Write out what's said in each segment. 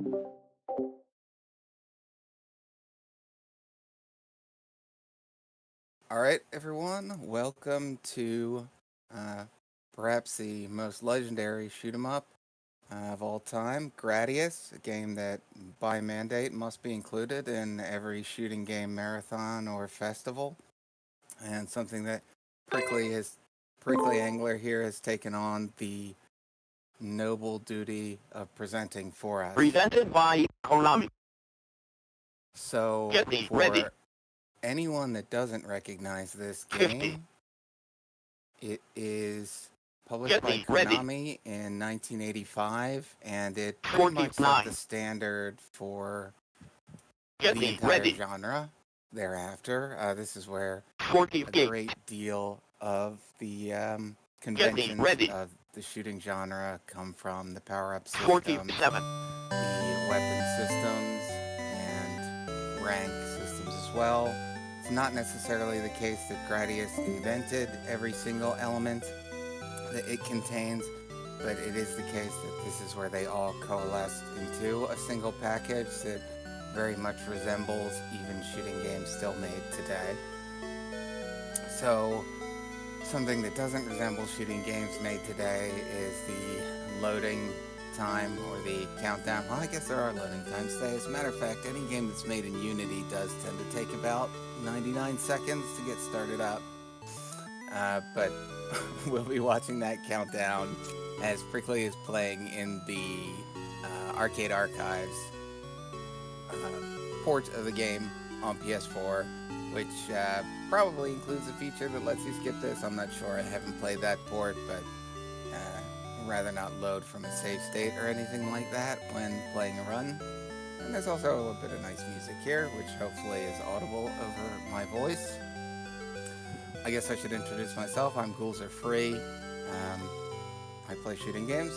All right, everyone, welcome to perhaps the most legendary shoot 'em up of all time, Gradius, a game that by mandate must be included in every shooting game marathon or festival, and something that Prickly Angler here has taken on the noble duty of presenting for us. Presented by Konami. So, Get me for ready. anyone that doesn't recognize this 50. game, it is published Get by me ready. Konami in 1985, and it pretty much set 49. the standard for Get the me entire ready. genre thereafter. This is where a 48. great deal of the Get me conventions ready. of the shooting genre come from: the power-up systems, 47. the weapon systems, and rank systems as well. It's not necessarily the case that Gradius invented every single element that it contains, but it is the case that this is where they all coalesced into a single package that very much resembles even shooting games still made today. So, something that doesn't resemble shooting games made today is the loading time or the countdown. Well, I guess there are loading times today. As a matter of fact, any game that's made in Unity does tend to take about 99 seconds to get started up. But we'll be watching that countdown as Prickly is playing in the Arcade Archives port of the game on PS4, which probably includes a feature that lets you skip this. I'm not sure. I haven't played that port, but I'd rather not load from a save state or anything like that when playing a run. And there's also a little bit of nice music here, which hopefully is audible over my voice. I guess I should introduce myself. I'm Ghouls Are Free. I play shooting games.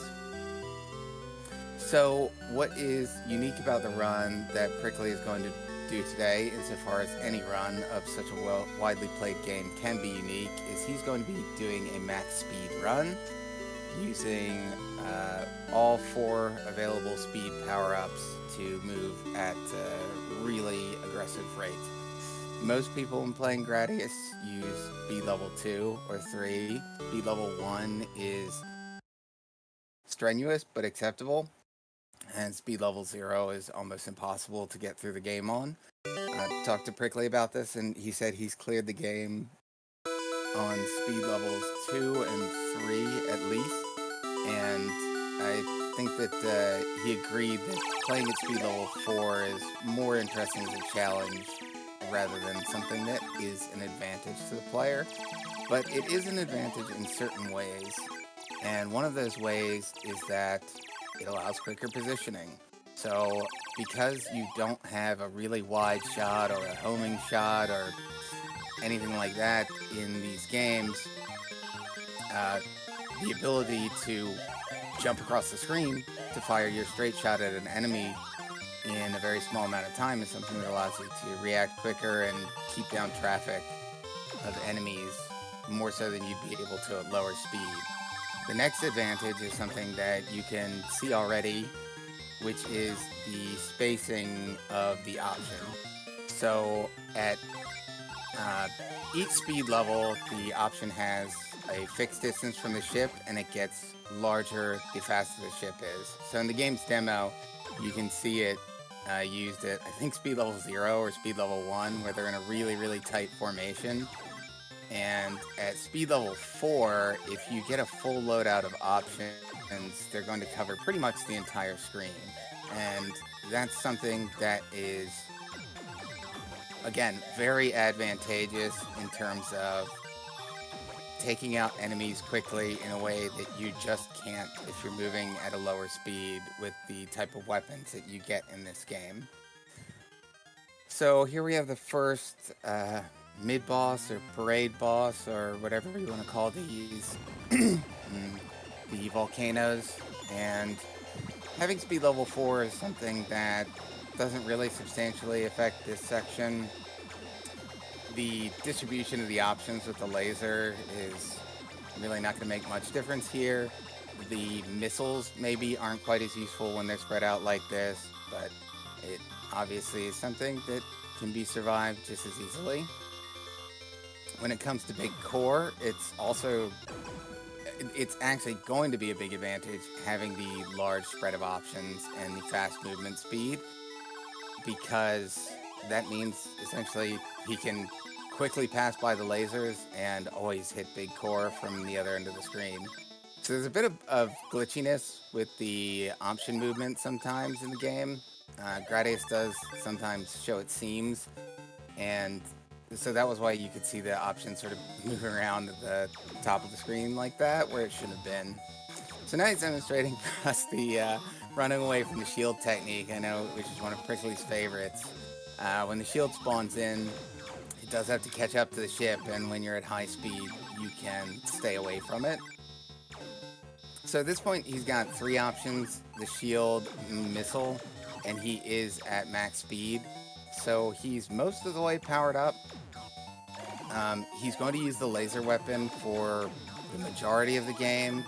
So, what is unique about the run that Prickly is going to do today, insofar as any run of such a widely played game can be unique, is he's going to be doing a max speed run using all 4 available speed power-ups to move at a really aggressive rate. Most people in playing Gradius use speed level 2 or 3. Speed level 1 is strenuous but acceptable, and speed level 0 is almost impossible to get through the game on. I talked to Prickly about this, and he said he's cleared the game on speed levels 2 and 3 at least, and I think that he agreed that playing at speed level 4 is more interesting as a challenge rather than something that is an advantage to the player. But it is an advantage in certain ways, and one of those ways is that it allows quicker positioning. So, because you don't have a really wide shot or a homing shot or anything like that in these games, the ability to jump across the screen to fire your straight shot at an enemy in a very small amount of time is something that allows you to react quicker and keep down traffic of enemies more so than you'd be able to at lower speed. The next advantage is something that you can see already, which is the spacing of the option. So at each speed level, the option has a fixed distance from the ship, and it gets larger the faster the ship is. So in the game's demo, you can see it used at, I think, speed level 0 or speed level 1, where they're in a really, really tight formation. And at speed level 4, if you get a full loadout of options, they're going to cover pretty much the entire screen. And that's something that is, again, very advantageous in terms of taking out enemies quickly in a way that you just can't if you're moving at a lower speed with the type of weapons that you get in this game. So here we have the first mid-boss or parade boss or whatever you want to call these, the volcanoes, and having speed level 4 is something that doesn't really substantially affect this section. The distribution of the options with the laser is really not going to make much difference here. The missiles maybe aren't quite as useful when they're spread out like this, but it obviously is something that can be survived just as easily. When it comes to big core, it's actually going to be a big advantage having the large spread of options and the fast movement speed, because that means essentially he can quickly pass by the lasers and always hit big core from the other end of the screen. So there's a bit of glitchiness with the option movement sometimes in the game. Gradius does sometimes show its seams, and so that was why you could see the options sort of moving around at the top of the screen like that, where it shouldn't have been. So now he's demonstrating for us the running away from the shield technique, I know, which is one of Prickly's favorites. When the shield spawns in, it does have to catch up to the ship, and when you're at high speed, you can stay away from it. So at this point, he's got 3 options: the shield, missile, and he is at max speed. So he's most of the way powered up. He's going to use the laser weapon for the majority of the game.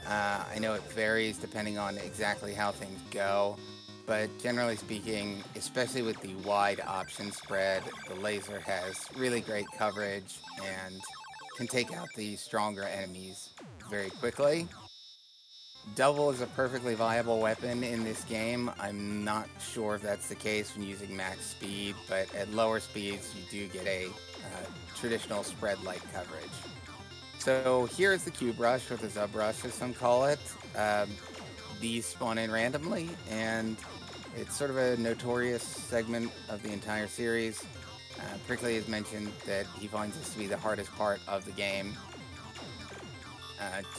I know it varies depending on exactly how things go, but generally speaking, especially with the wide option spread, the laser has really great coverage and can take out the stronger enemies very quickly. Double is a perfectly viable weapon in this game. I'm not sure if that's the case when using max speed, but at lower speeds you do get a traditional spread-like coverage. So here is the cube rush, or the zub rush as some call it. These spawn in randomly, and it's sort of a notorious segment of the entire series. Prickly has mentioned that he finds this to be the hardest part of the game,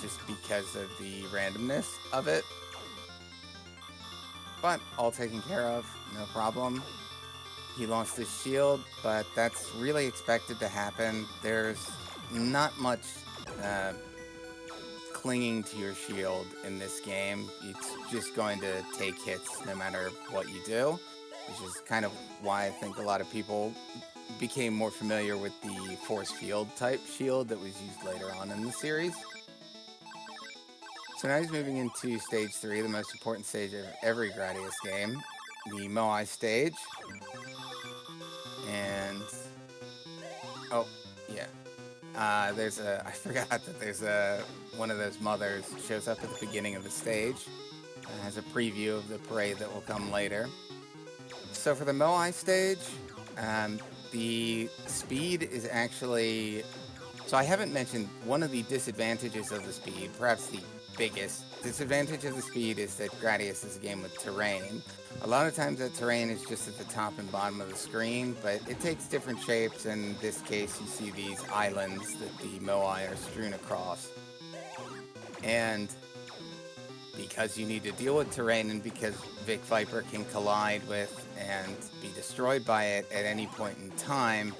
just because of the randomness of it. But all taken care of, no problem. He lost his shield, but that's really expected to happen. There's not much clinging to your shield in this game. It's just going to take hits no matter what you do, which is kind of why I think a lot of people became more familiar with the force field type shield that was used later on in the series. So now he's moving into stage 3, the most important stage of every Gradius game, the Moai stage. And oh yeah, I forgot that there's one of those mothers shows up at the beginning of the stage. Has a preview of the parade that will come later. So for the Moai stage, the speed is actually... So I haven't mentioned one of the disadvantages of the speed, perhaps the biggest disadvantage of the speed, is that Gradius is a game with terrain. A lot of times that terrain is just at the top and bottom of the screen, but it takes different shapes. In this case, you see these islands that the Moai are strewn across. And because you need to deal with terrain, and because Vic Viper can collide with and be destroyed by it at any point in time,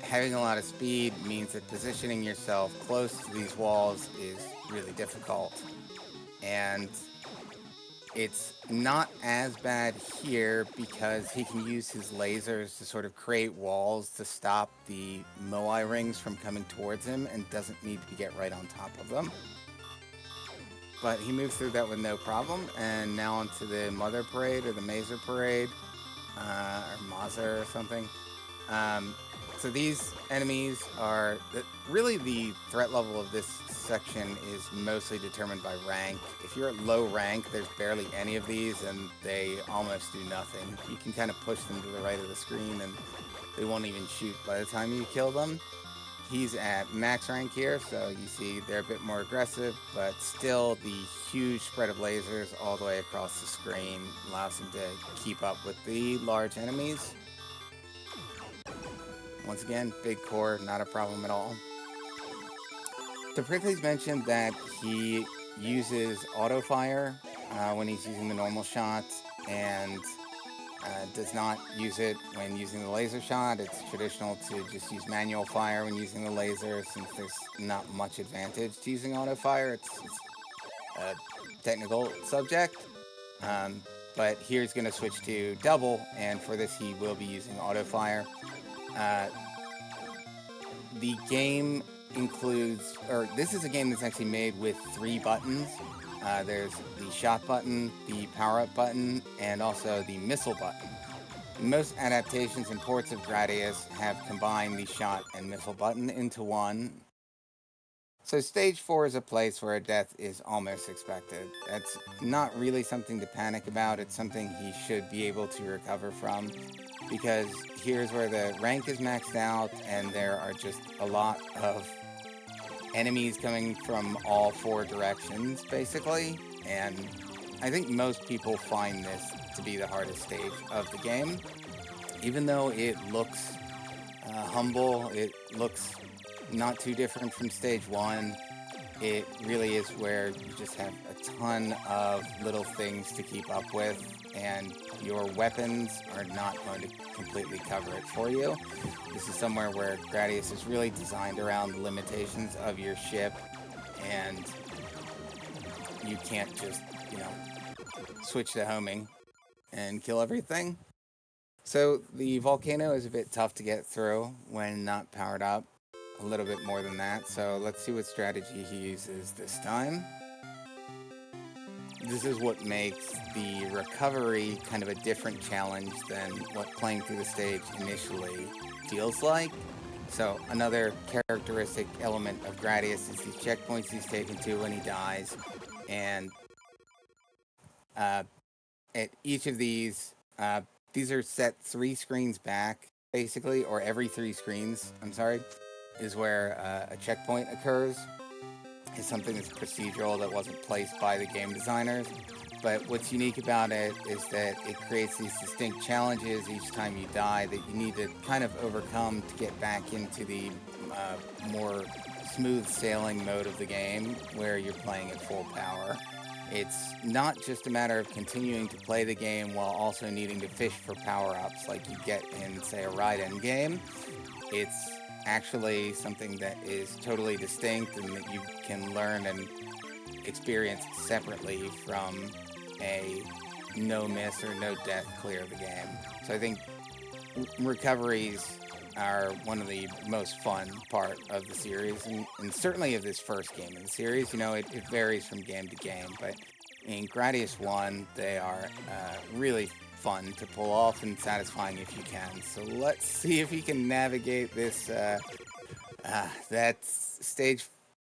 having a lot of speed means that positioning yourself close to these walls is really difficult. And it's not as bad here because he can use his lasers to sort of create walls to stop the Moai rings from coming towards him, and doesn't need to get right on top of them. But he moves through that with no problem. And now onto the Mother Parade, or the Mazer Parade, or Mazer or something. So these enemies are... Really, the threat level of this section is mostly determined by rank. If you're at low rank, there's barely any of these, and they almost do nothing. You can kind of push them to the right of the screen, and they won't even shoot by the time you kill them. He's at max rank here, so you see they're a bit more aggressive, but still the huge spread of lasers all the way across the screen allows him to keep up with the large enemies. Once again, big core, not a problem at all. So Prickly's mentioned that he uses auto fire when he's using the normal shot, and does not use it when using the laser shot. It's traditional to just use manual fire when using the laser, since there's not much advantage to using auto fire. It's a technical subject. But here he's going to switch to double, and for this he will be using auto fire. The game includes, or this is a game that's actually made with 3 buttons. There's the shot button, the power-up button, and also the missile button. Most adaptations and ports of Gradius have combined the shot and missile button into one. So stage 4 is a place where a death is almost expected. That's not really something to panic about, it's something he should be able to recover from, because here's where the rank is maxed out and there are just a lot of enemies coming from all 4 directions, basically, and I think most people find this to be the hardest stage of the game. Even though it looks humble, it looks not too different from stage 1, it really is where you just have a ton of little things to keep up with, and your weapons are not going to completely cover it for you. This is somewhere where Gradius is really designed around the limitations of your ship, and you can't just, switch to homing and kill everything. So the volcano is a bit tough to get through when not powered up. A little bit more than that, so let's see what strategy he uses this time. This is what makes the recovery kind of a different challenge than what playing through the stage initially feels like. So another characteristic element of Gradius is these checkpoints he's taken to when he dies, and at each of these are set 3 screens back, basically, or every 3 screens, I'm sorry, is where a checkpoint occurs. It's something that's procedural that wasn't placed by the game designers. But what's unique about it is that it creates these distinct challenges each time you die that you need to kind of overcome to get back into the more smooth sailing mode of the game where you're playing at full power. It's not just a matter of continuing to play the game while also needing to fish for power-ups like you get in, say, a Raiden game. It's actually something that is totally distinct and that you can learn and experience separately from a no miss or no death clear of the game. So I think recoveries are one of the most fun part of the series, and certainly of this first game in the series. It varies from game to game, but in Gradius 1, they are really fun to pull off and satisfying if you can. So let's see if he can navigate this. That stage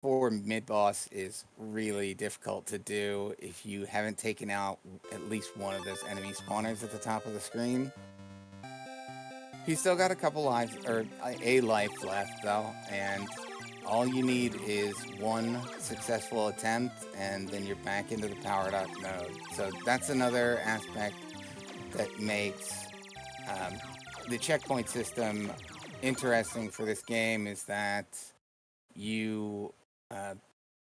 4 mid-boss is really difficult to do if you haven't taken out at least one of those enemy spawners at the top of the screen. He's still got a couple lives, or a life left though, and all you need is one successful attempt, and then you're back into the powered up mode. So that's another aspect that makes the checkpoint system interesting for this game, is that you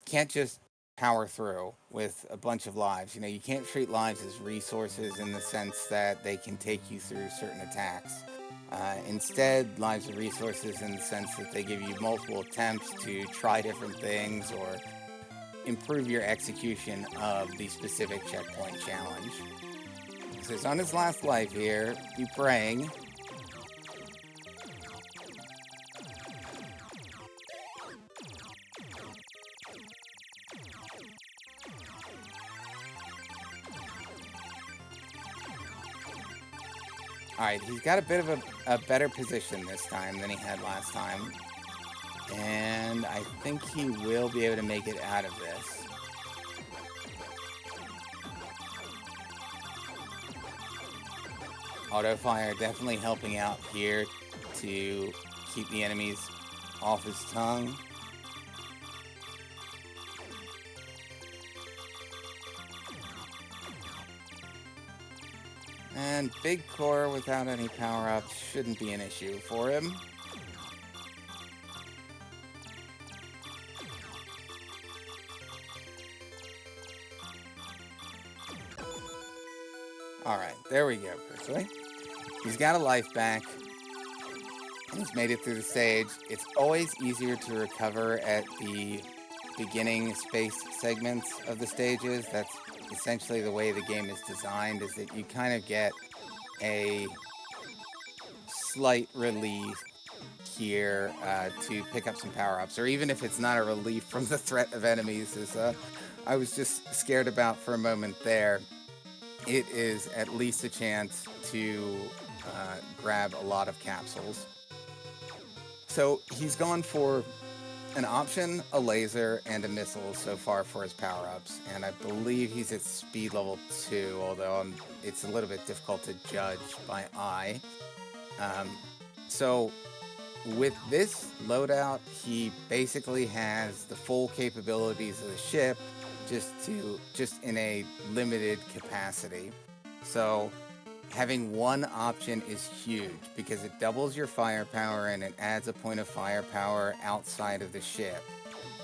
can't just power through with a bunch of lives. You can't treat lives as resources in the sense that they can take you through certain attacks. Instead, lives are resources in the sense that they give you multiple attempts to try different things or improve your execution of the specific checkpoint challenge. So he's on his last life here. Be praying. Alright, he's got a bit of a better position this time than he had last time. And I think he will be able to make it out of this. Auto fire definitely helping out here to keep the enemies off his tongue. And big core without any power-ups shouldn't be an issue for him. Alright, there we go, Persley. He's got a life back. And he's made it through the stage. It's always easier to recover at the beginning space segments of the stages. That's essentially the way the game is designed, is that you kind of get a slight relief here to pick up some power-ups, or even if it's not a relief from the threat of enemies, is I was just scared about for a moment there, it is at least a chance to grab a lot of capsules. So he's gone for an option, a laser, and a missile so far for his power-ups, and I believe he's at speed level 2, although it's a little bit difficult to judge by eye. So with this loadout, he basically has the full capabilities of the ship, just in a limited capacity. So having one option is huge because it doubles your firepower and it adds a point of firepower outside of the ship.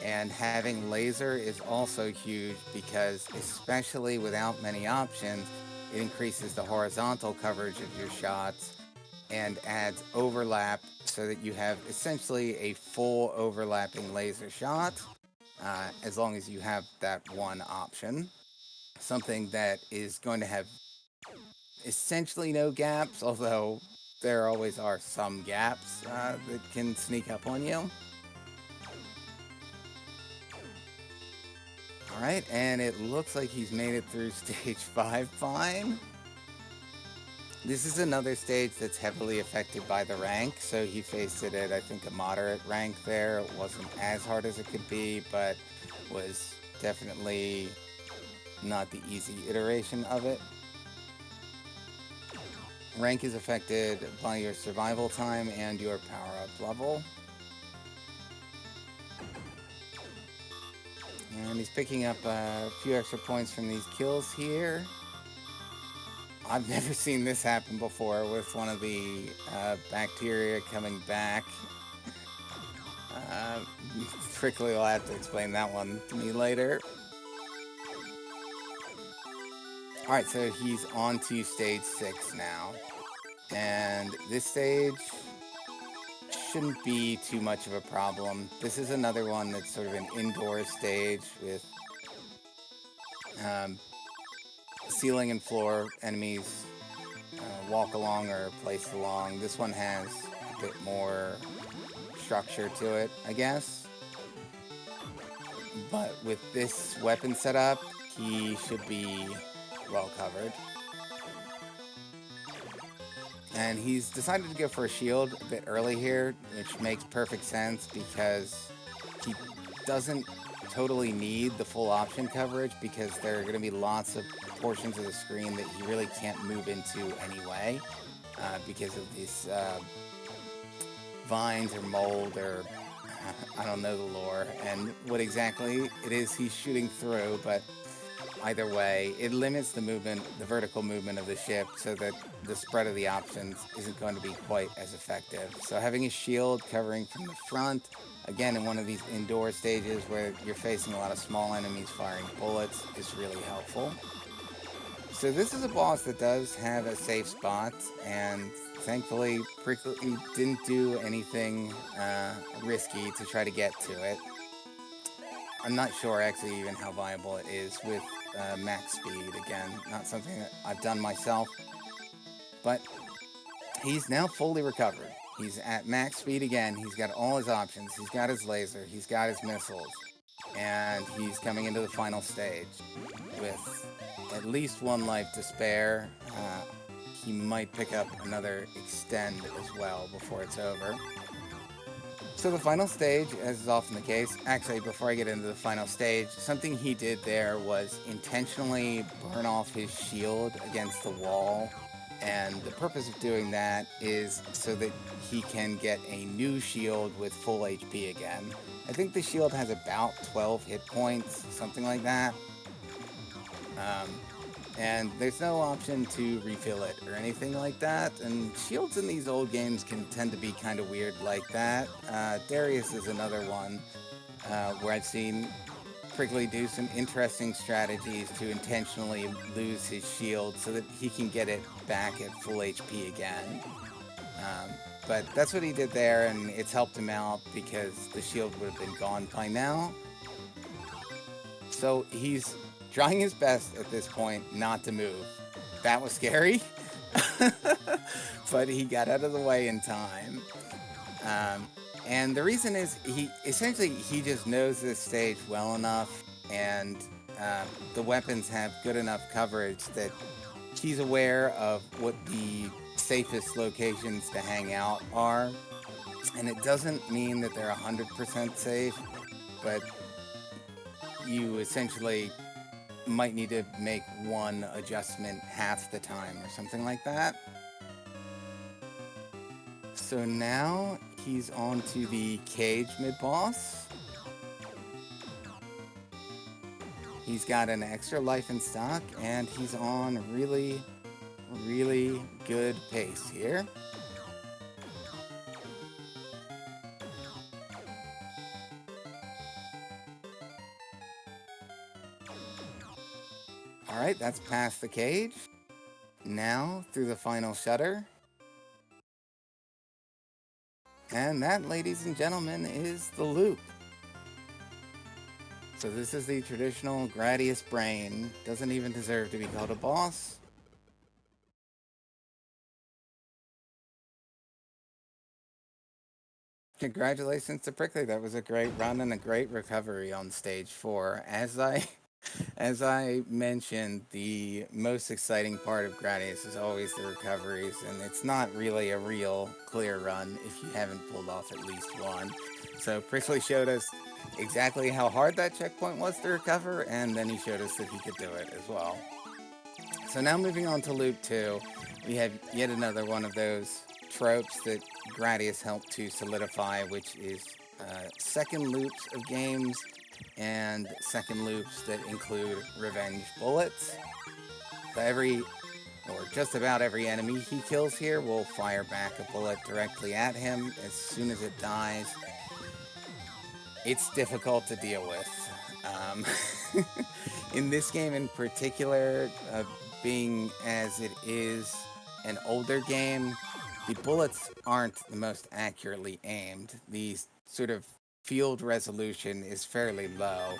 And having laser is also huge because, especially without many options, it increases the horizontal coverage of your shots and adds overlap so that you have essentially a full overlapping laser shot, as long as you have that one option. Something that is going to have essentially no gaps, although there always are some gaps that can sneak up on you. Alright, and it looks like he's made it through stage 5 fine. This is another stage that's heavily affected by the rank, so he faced it at, I think, a moderate rank there. It wasn't as hard as it could be, but was definitely not the easy iteration of it. Rank is affected by your survival time and your power-up level. And he's picking up a few extra points from these kills here. I've never seen this happen before with one of the bacteria coming back. Prickly will have to explain that one to me later. Alright, so he's on to stage 6 now. And this stage shouldn't be too much of a problem. This is another one that's sort of an indoor stage with ceiling and floor enemies walk along or place along. This one has a bit more structure to it, I guess. But with this weapon setup, he should be well covered. And he's decided to go for a shield a bit early here, which makes perfect sense because he doesn't totally need the full option coverage because there are going to be lots of portions of the screen that he really can't move into anyway because of these vines or mold or I don't know the lore and what exactly it is he's shooting through, but either way, it limits the movement, the vertical movement of the ship so that the spread of the options isn't going to be quite as effective. So having a shield covering from the front, again in one of these indoor stages where you're facing a lot of small enemies firing bullets, is really helpful. So this is a boss that does have a safe spot, and thankfully Prickly didn't do anything risky to try to get to it. I'm not sure actually even how viable it is with max speed. Again, not something that I've done myself. But he's now fully recovered. He's at max speed again. He's got all his options. He's got his laser. He's got his missiles. And he's coming into the final stage with at least one life to spare. He might pick up another extend as well before it's over. So the final stage, as is often the case, actually before I get into the final stage, something he did there was intentionally burn off his shield against the wall. And the purpose of doing that is so that he can get a new shield with full HP again. I think the shield has about 12 hit points, something like that. And there's no option to refill it or anything like that. And shields in these old games can tend to be kind of weird like that. Darius is another one where I've seen Prickly do some interesting strategies to intentionally lose his shield so that he can get it back at full HP again. But that's what he did there, and it's helped him out because the shield would have been gone by now. So he's trying his best at this point not to move. That was scary, but he got out of the way in time. And the reason is he just knows this stage well enough, and the weapons have good enough coverage that she's aware of what the safest locations to hang out are. And it doesn't mean that they're 100% safe, but you essentially might need to make one adjustment half the time or something like that. So now he's on to the cage mid-boss. He's got an extra life in stock, and he's on really, really good pace here. Alright, that's past the cage. Now, through the final shutter. And that, ladies and gentlemen, is the loop. So this is the traditional Gradius brain. Doesn't even deserve to be called a boss. Congratulations to Prickly. That was a great run and a great recovery on stage 4. As I mentioned, the most exciting part of Gradius is always the recoveries, and it's not really a real clear run if you haven't pulled off at least one. So Prickly showed us exactly how hard that checkpoint was to recover, and then he showed us that he could do it as well. So now moving on to Loop 2, we have yet another one of those tropes that Gradius helped to solidify, which is second loops of games and second loops that include revenge bullets. So just about every enemy he kills here will fire back a bullet directly at him as soon as it dies. It's difficult to deal with. In this game in particular, being as it is an older game, the bullets aren't the most accurately aimed. The sort of field resolution is fairly low,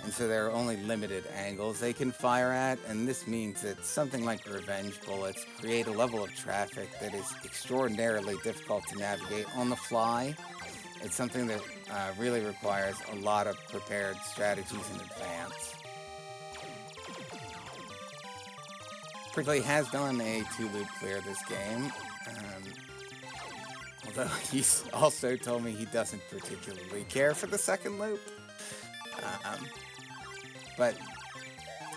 and so there are only limited angles they can fire at, and this means that something like revenge bullets create a level of traffic that is extraordinarily difficult to navigate on the fly. It's something that really requires a lot of prepared strategies in advance. Prickly has done a 2-loop clear this game, although he's also told me he doesn't particularly care for the second loop. But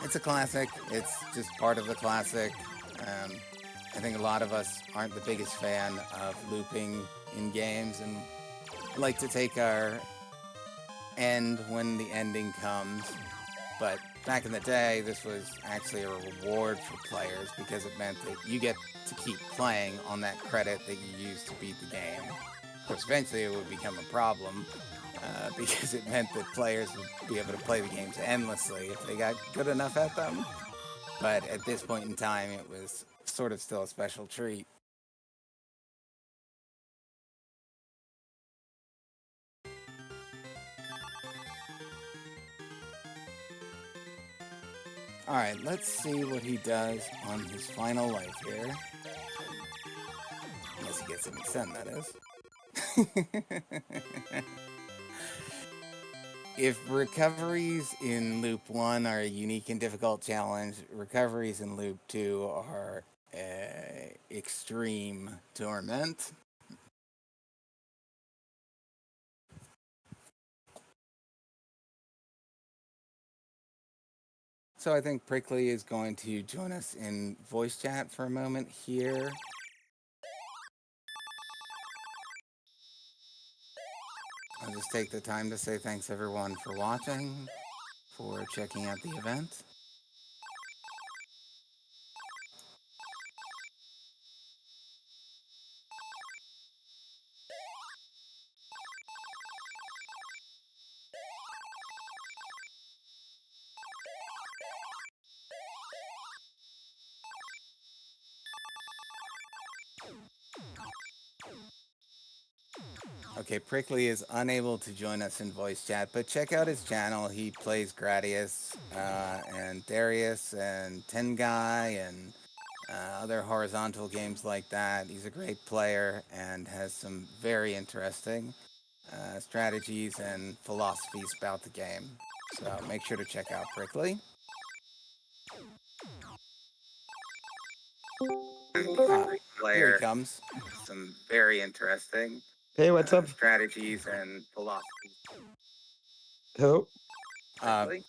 it's a classic. It's just part of the classic. I think a lot of us aren't the biggest fan of looping in games and like to take our end when the ending comes. But back in the day, this was actually a reward for players because it meant that you get to keep playing on that credit that you used to beat the game. Of course, eventually it would become a problem because it meant that players would be able to play the games endlessly if they got good enough at them. But at this point in time, it was sort of still a special treat. Alright, let's see what he does on his final life here. Unless he gets an extend, that is. If recoveries in Loop 1 are a unique and difficult challenge, recoveries in Loop 2 are extreme torment. So I think Prickly is going to join us in voice chat for a moment here. I'll just take the time to say thanks everyone for watching, for checking out the event. Okay, Prickly is unable to join us in voice chat, but check out his channel. He plays Gradius and Darius and Tengai and other horizontal games like that. He's a great player and has some very interesting strategies and philosophies about the game. So make sure to check out Prickly. Ah, here he comes. Some very interesting Hey, what's up? strategies and philosophies. Hello? Actually,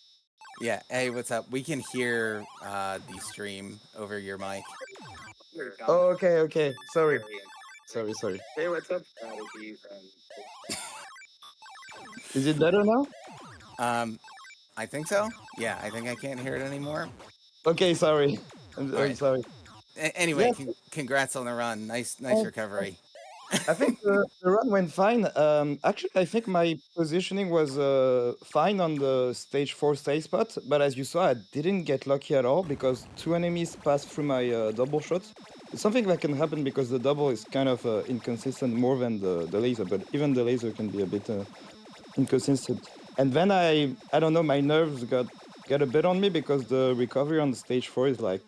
yeah. Hey, what's up? We can hear the stream over your mic. Here he comes. Oh, okay, okay. Sorry. Very Sorry, interesting sorry. Hey, what's up? Strategies and Is it better now? um, I think so. Yeah, I think I can't hear it anymore. Okay, sorry. All I'm right. sorry. Anyway, Yes, congrats on the run. Nice thanks. recovery. I think the run went fine. Actually, I think my positioning was fine on the stage 4 stay spot, but as you saw, I didn't get lucky at all because two enemies passed through my double shots. It's something that can happen because the double is kind of inconsistent more than the laser, but even the laser can be a bit inconsistent. And then I don't know, my nerves got a bit on me because the recovery on the stage 4 is like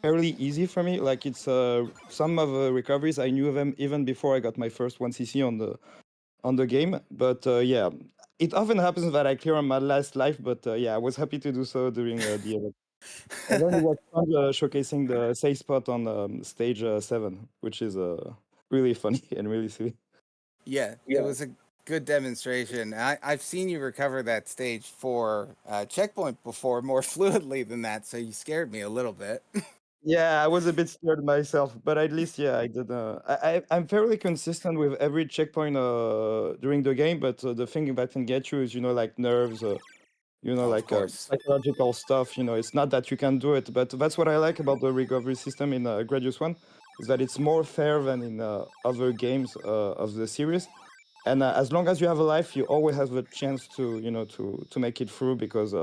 fairly easy for me. Like it's some of the recoveries I knew them even before I got my first 1cc on the game. But yeah, it often happens that I clear on my last life. But yeah, I was happy to do so during the event. And then it was fun showcasing the safe spot on stage 7, which is really funny and really silly. Yeah, it was a good demonstration. I've seen you recover that stage 4 checkpoint before more fluidly than that, so you scared me a little bit. Yeah, I was a bit scared myself, but at least yeah, I did. I'm fairly consistent with every checkpoint during the game, but the thing that can get you is like nerves, Of course. psychological stuff. It's not that you can do it, but that's what I like about the recovery system in Gradius One, is that it's more fair than in other games of the series. And as long as you have a life, you always have a chance to to make it through because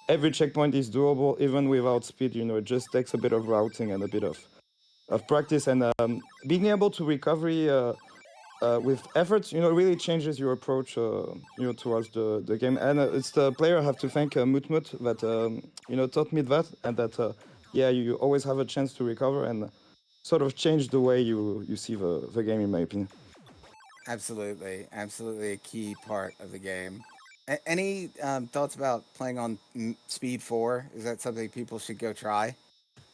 every checkpoint is doable even without speed. It just takes a bit of routing and a bit of practice, and being able to recovery with efforts really changes your approach towards the game. And it's the player I have to thank, Mutmut, that taught me that, and that yeah, you always have a chance to recover and sort of change the way you see the game, in my opinion. Absolutely. Absolutely a key part of the game. Any thoughts about playing on Speed 4? Is that something people should go try?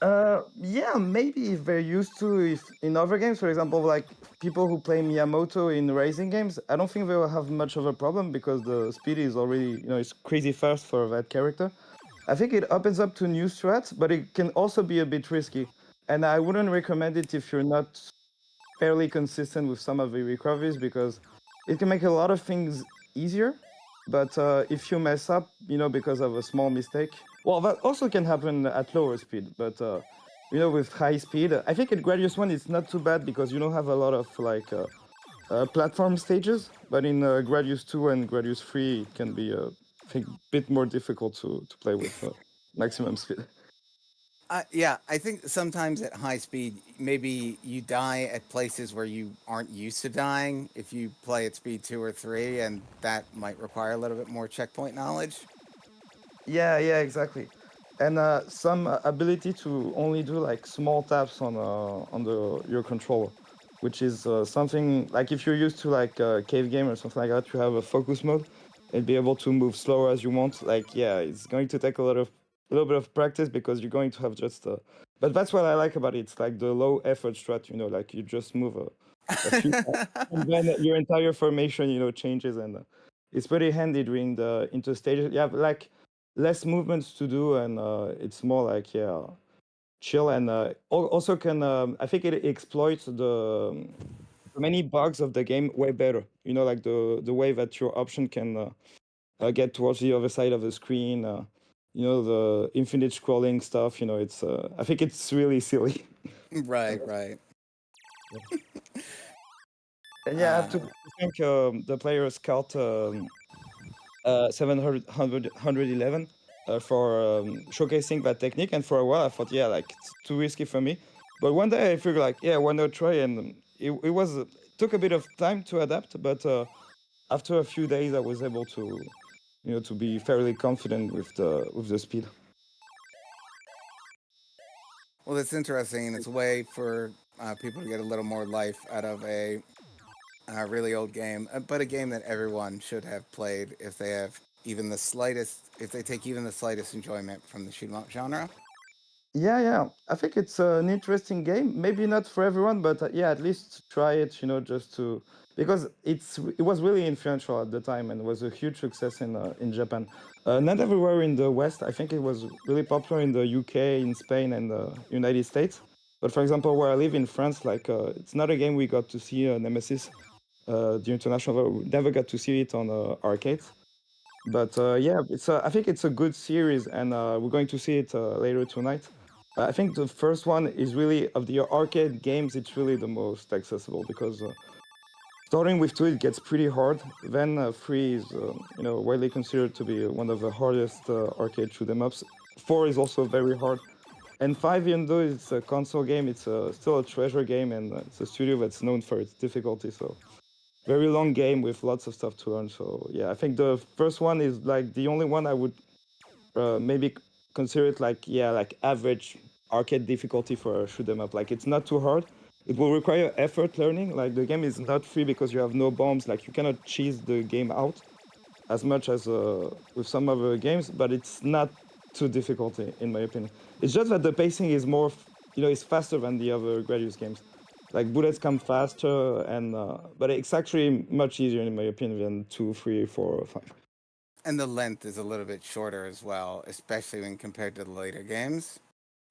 Yeah, maybe if they're used to, if in other games, for example, like people who play Miyamoto in racing games, I don't think they will have much of a problem because the speed is already, it's crazy fast for that character. I think it opens up to new strats, but it can also be a bit risky. And I wouldn't recommend it if you're not fairly consistent with some of the recoveries because it can make a lot of things easier. But if you mess up, because of a small mistake, well, that also can happen at lower speed. But with high speed, I think at Gradius One it's not too bad because you don't have a lot of like platform stages. But in Gradius Two and Gradius Three, it can be I think a bit more difficult to play with maximum speed. Yeah, I think sometimes at high speed, maybe you die at places where you aren't used to dying if you play at speed 2 or 3, and that might require a little bit more checkpoint knowledge. Yeah, exactly. And some ability to only do like small taps on the your controller, which is something like if you're used to like a cave game or something like that, you have a focus mode and be able to move slower as you want. Like yeah, it's going to take a little bit of practice because you're going to have just. But that's what I like about it. It's like the low effort strat. Like you just move a few, and then your entire formation changes, and it's pretty handy during the interstages. You have like less movements to do, and it's more like yeah, chill. And also can I think it exploits the many bugs of the game way better. Like the way that your option can get towards the other side of the screen. The infinite scrolling stuff. It's I think it's really silly. Right, right. And yeah, I have Uh, to thank the player Scout 700 for showcasing that technique. And for a while, I thought, yeah, like it's too risky for me. But one day I figured, like, yeah, why not try? And it was took a bit of time to adapt, but after a few days, I was able to be fairly confident with the speed. well, that's interesting, and it's a way for people to get a little more life out of a really old game, but a game that everyone should have played if they have even the slightest, if they take even the slightest enjoyment from the shoot 'em up genre. Yeah. I think it's an interesting game. Maybe not for everyone, but yeah, at least try it. Just to because it was really influential at the time and was a huge success in Japan. Not everywhere in the West. I think it was really popular in the UK, in Spain, and the United States. But for example, where I live in France, like it's not a game we got to see Nemesis, the international. We never got to see it on arcades. But yeah, I think it's a good series, and we're going to see it later tonight. I think the first one is really of the arcade games. It's really the most accessible because starting with two, it gets pretty hard. Then three is widely considered to be one of the hardest arcade shoot 'em ups. Four is also very hard, and five, even though it's a console game, it's still a treasure game, and it's a studio that's known for its difficulty. So very long game with lots of stuff to learn. So yeah, I think the first one is like the only one I would maybe consider it like like average arcade difficulty for a shoot 'em up. Like it's not too hard. It will require effort learning. Like the game is not free because you have no bombs. Like you cannot cheese the game out as much as with some other games, but it's not too difficult in my opinion. It's just that the pacing is more, it's faster than the other Gradius games. Like bullets come faster, and but it's actually much easier in my opinion than 2, 3, 4, or 5. And the length is a little bit shorter as well, especially when compared to the later games.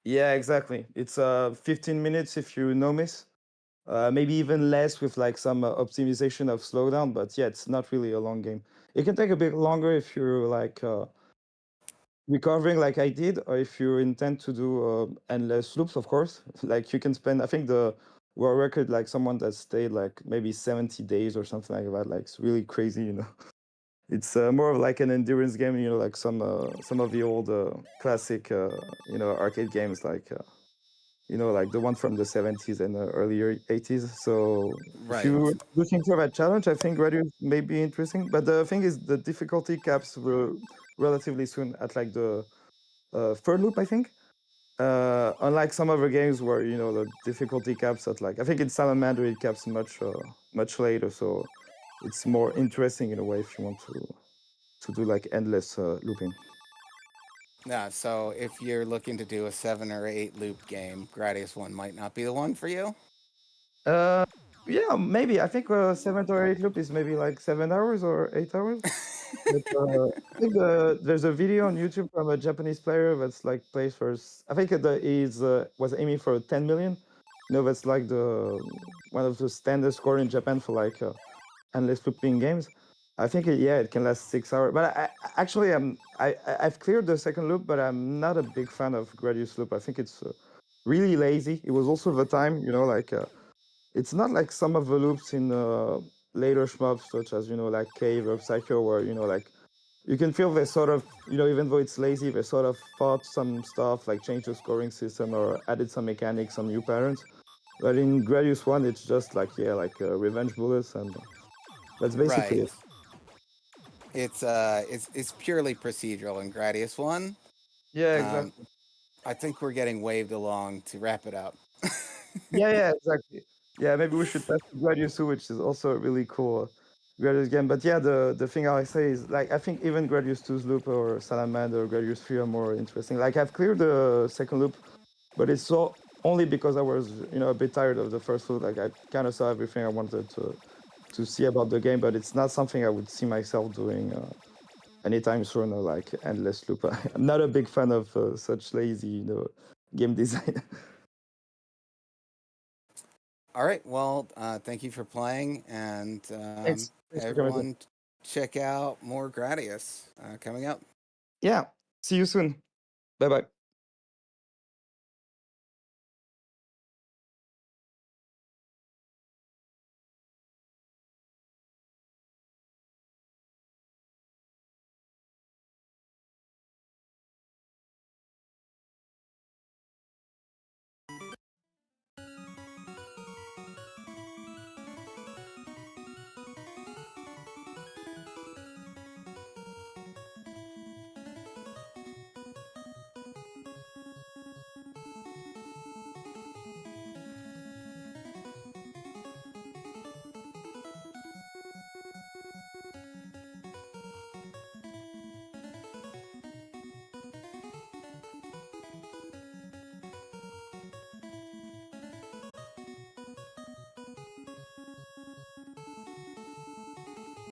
Yeah, exactly. It's 15 minutes if you no miss. Maybe even less with like some optimization of slowdown, but yeah, it's not really a long game. It can take a bit longer if you're like recovering like I did, or if you intend to do endless loops, of course. Like you can spend, I think the world record, like someone that stayed like maybe 70 days or something like that. Like it's really crazy. It's more of like an endurance game, like some of the old classic, arcade games, like like the one from the 70s and the earlier 80s. So if Right. you're looking for that challenge, I think Gradius may be interesting. But the thing is, the difficulty caps were relatively soon at like the third loop, I think. Unlike some other games where the difficulty caps at like I think in Salamander it caps much later, so it's more interesting in a way if you want to do like endless looping. Yeah, so if you're looking to do a 7 or 8 loop game, Gradius 1 might not be the one for you. Uh, yeah, maybe I think 7 or 8 loop is maybe like 7 hours or 8 hours. But I think there's a video on YouTube from a Japanese player that's like plays for. I think he's was aiming for 10 million. That's like the one of the standard score in Japan for like endless looping games. I think it can last 6 hours. But actually I've cleared the second loop, but I'm not a big fan of Gradius loop. I think it's really lazy. It was also the time, like it's not like some of the loops in later shmups, such as like Cave or Psycho, where like you can feel they sort of even though it's lazy, they sort of thought some stuff like changed the scoring system or added some mechanics, some new patterns. But in Gradius One, it's just like like revenge bullets, and that's basically Right. it. It's purely procedural in Gradius 1. Yeah, Um, exactly. I think we're getting waved along to wrap it up. Yeah, exactly. Yeah, maybe we should test Gradius 2, which is also a really cool Gradius game. But yeah, the thing I say is like I think even Gradius 2's loop or Salamander or Gradius 3 are more interesting. Like I've cleared the second loop, but it's so only because I was a bit tired of the first loop. Like I kind of saw everything I wanted to see about the game, but it's not something I would see myself doing anytime soon. Or like endless loop. I'm not a big fan of such lazy game design. All right. Well, thank you for playing, and Thanks for coming. everyone, check out more Gradius coming up. Yeah. See you soon. Bye bye.